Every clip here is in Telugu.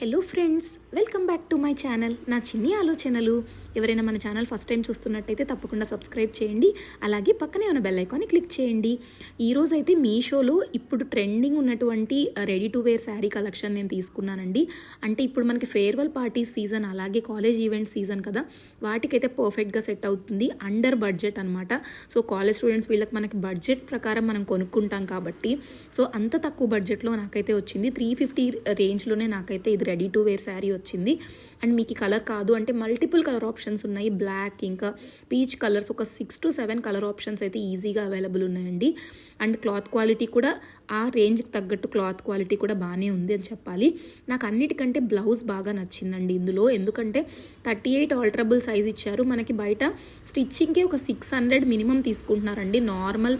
Hello friends, welcome back to my channel. నా చిన్ని ఆలోచనలు. ఎవరైనా మన ఛానల్ ఫస్ట్ టైం చూస్తున్నట్టయితే తప్పకుండా సబ్స్క్రైబ్ చేయండి. అలాగే పక్కనే ఉన్న బెల్ ఐకాన్ని క్లిక్ చేయండి. ఈరోజు అయితే మీషోలో ఇప్పుడు ట్రెండింగ్ ఉన్నటువంటి ready to wear sari collection నేను తీసుకున్నానండి. అంటే ఇప్పుడు మనకి ఫేర్వెల్ పార్టీ సీజన్, అలాగే కాలేజ్ ఈవెంట్ సీజన్ కదా, వాటికైతే పర్ఫెక్ట్గా సెట్ అవుతుంది. అండర్ బడ్జెట్ అనమాట. సో కాలేజ్ స్టూడెంట్స్ వీళ్ళకి మనకి బడ్జెట్ ప్రకారం మనం కొనుక్కుంటాం కాబట్టి సో అంత తక్కువ బడ్జెట్లో నాకైతే వచ్చింది. 350 రేంజ్లోనే నాకైతే ఇది రెడీ టు వేర్ శారీ వచ్చింది. అండ్ మీకు కలర్ కాదు అంటే మల్టిపుల్ కలర్ ఆప్షన్స్ ఉన్నాయి. బ్లాక్, ఇంకా పీచ్ కలర్స్, ఒక 6 to 7 కలర్ ఆప్షన్స్ అయితే ఈజీగా అవైలబుల్ ఉన్నాయండి. అండ్ క్లాత్ క్వాలిటీ కూడా ఆ రేంజ్కి తగ్గట్టు క్లాత్ క్వాలిటీ కూడా బాగానే ఉంది అని చెప్పాలి. నాకు అన్నిటికంటే బ్లౌజ్ బాగా నచ్చిందండి ఇందులో. ఎందుకంటే 38 ఆల్టరబుల్ సైజ్ ఇచ్చారు. మనకి బయట స్టిచ్చింగ్కి ఒక 600 మినిమం తీసుకుంటున్నారండి నార్మల్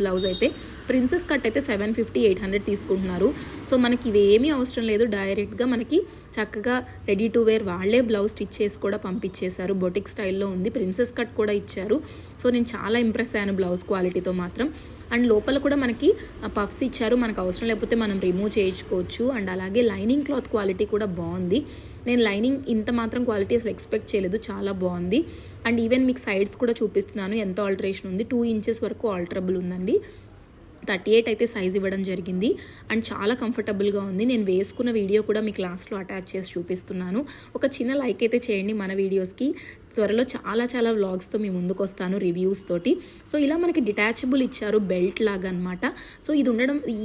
బ్లౌజ్ అయితే. ప్రిన్సెస్ కట్ అయితే 750, 800 తీసుకుంటున్నారు. సో మనకి ఇవేమీ అవసరం లేదు, డైరెక్ట్గా మనకి చక్కగా రెడీ టు వేర్ వాళ్ళే బ్లౌజ్ స్టిచ్ చేసి కూడా పంపించేశారు. బొటిక్ స్టైల్లో ఉంది. ప్రిన్సెస్ కట్ కూడా ఇచ్చారు. సో నేను చాలా ఇంప్రెస్ అయ్యాను బ్లౌజ్ క్వాలిటీతో మాత్రం. అండ్ లోపల కూడా మనకి పఫ్స్ ఇచ్చారు. మనకు అవసరం లేకపోతే మనం రిమూవ్ చేయించుకోవచ్చు. అండ్ అలాగే లైనింగ్ క్లాత్ క్వాలిటీ కూడా బాగుంది. నేను లైనింగ్ ఇంత మాత్రం క్వాలిటీ అసలు ఎక్స్పెక్ట్ చేయలేదు, చాలా బాగుంది. అండ్ ఈవెన్ మీకు సైడ్స్ కూడా చూపిస్తున్నాను ఎంత ఆల్టరేషన్ ఉంది. 2 inches వరకు ఆల్టరబుల్ ఉందండి. 38 అయితే సైజ్ ఇవ్వడం జరిగింది. అండ్ చాలా కంఫర్టబుల్గా ఉంది. నేను వేసుకున్న వీడియో కూడా మీకు లాస్ట్లో అటాచ్ చేసి చూపిస్తున్నాను. ఒక చిన్న లైక్ అయితే చేయండి మన వీడియోస్కి. త్వరలో చాలా వ్లాగ్స్తో మీ ముందుకు వస్తాను, రివ్యూస్ తోటి. సో ఇలా మనకి డిటాచబుల్ ఇచ్చారు, బెల్ట్ లాగా అనమాట. సో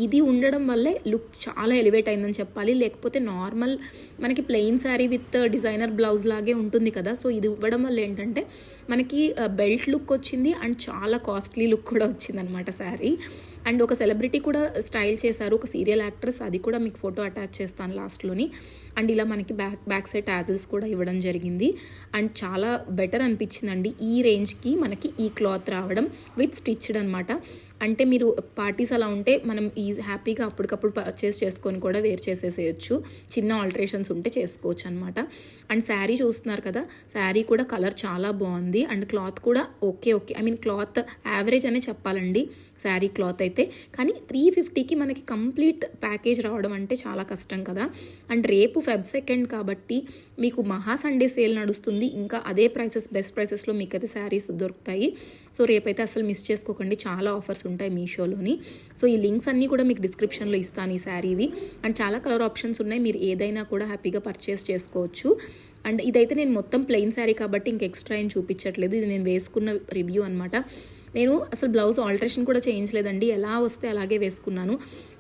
ఇది ఉండడం వల్లే లుక్ చాలా ఎలివేట్ అయిందని చెప్పాలి. లేకపోతే నార్మల్ మనకి plain sari with designer blouse లాగే ఉంటుంది కదా. సో ఇది ఇవ్వడం వల్ల ఏంటంటే మనకి బెల్ట్ లుక్ వచ్చింది అండ్ చాలా కాస్ట్లీ లుక్ కూడా వచ్చిందనమాట శారీ. అండ్ ఒక సెలబ్రిటీ కూడా స్టైల్ చేశారు, ఒక సీరియల్ యాక్ట్రెస్. అది కూడా మీకు ఫోటో అటాచ్ చేస్తాను లాస్ట్లోని. అండ్ ఇలా మనకి బ్యాక్ సైడ్ టాజిల్స్ కూడా ఇవ్వడం జరిగింది. అండ్ చాలా బెటర్ అనిపించిందండి ఈ రేంజ్కి మనకి ఈ క్లాత్ రావడం విత్ స్టిచ్డ్ అనమాట. అంటే మీరు పార్టీస్ అలా ఉంటే మనం హ్యాపీగా అప్పటికప్పుడు పర్చేస్ చేసుకొని కూడా వేర్ చేసేసేయచ్చు. చిన్న ఆల్టరేషన్స్ ఉంటే చేసుకోవచ్చు అనమాట. అండ్ శారీ చూస్తున్నారు కదా, శారీ కూడా కలర్ చాలా బాగుంది. అండ్ క్లాత్ కూడా okay. I mean cloth average అనే చెప్పాలండి శారీ క్లాత్ అయితే. కానీ 350కి మనకి కంప్లీట్ ప్యాకేజ్ రావడం అంటే చాలా కష్టం కదా. అండ్ రేపు Feb 2 కాబట్టి మీకు మహా సండే సేల్ నడుస్తుంది. ఇంకా అదే ప్రైసెస్, బెస్ట్ ప్రైసెస్లో మీకు అయితే శారీస్ దొరుకుతాయి. సో రేపైతే అసలు మిస్ చేసుకోకండి, చాలా ఆఫర్స్ ఉంటాయి మీషోలోని. సో ఈ లింక్స్ అన్నీ కూడా మీకు డిస్క్రిప్షన్లో ఇస్తాను ఈ శారీవి. అండ్ చాలా కలర్ ఆప్షన్స్ ఉన్నాయి, మీరు ఏదైనా కూడా హ్యాపీగా పర్చేస్ చేసుకోవచ్చు. అండ్ ఇదైతే నేను మొత్తం ప్లెయిన్ శారీ కాబట్టి ఇంక ఎక్స్ట్రా ఏం చూపించట్లేదు. ఇది నేను వేసుకున్న రివ్యూ అనమాట. నేను అసలు బ్లౌజ్ ఆల్టరేషన్ కూడా చేయించలేదండి, ఎలా వస్తే అలాగే వేసుకున్నాను.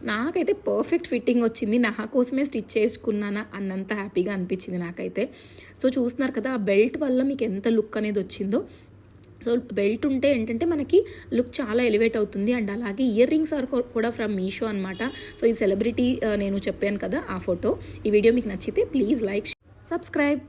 నాకైతే పర్ఫెక్ట్ ఫిట్టింగ్ వచ్చింది. నా కోసమే స్టిచ్ చేసుకున్నానా అన్నంత హ్యాపీగా అనిపించింది నాకైతే. సో చూస్తున్నారు కదా, ఆ బెల్ట్ వల్ల మీకు ఎంత లుక్ అనేది వచ్చిందో. సో బెల్ట్ ఉంటే ఏంటంటే మనకి లుక్ చాలా ఎలివేట్ అవుతుంది. అండ్ అలాగే ఇయర్ రింగ్స్ ఆర్ కూడా ఫ్రమ్ మీషో అనమాట. సో ఈ సెలబ్రిటీ నేను చెప్పాను కదా ఆ ఫోటో. ఈ వీడియో మీకు నచ్చితే ప్లీజ్ లైక్, సబ్స్క్రైబ్.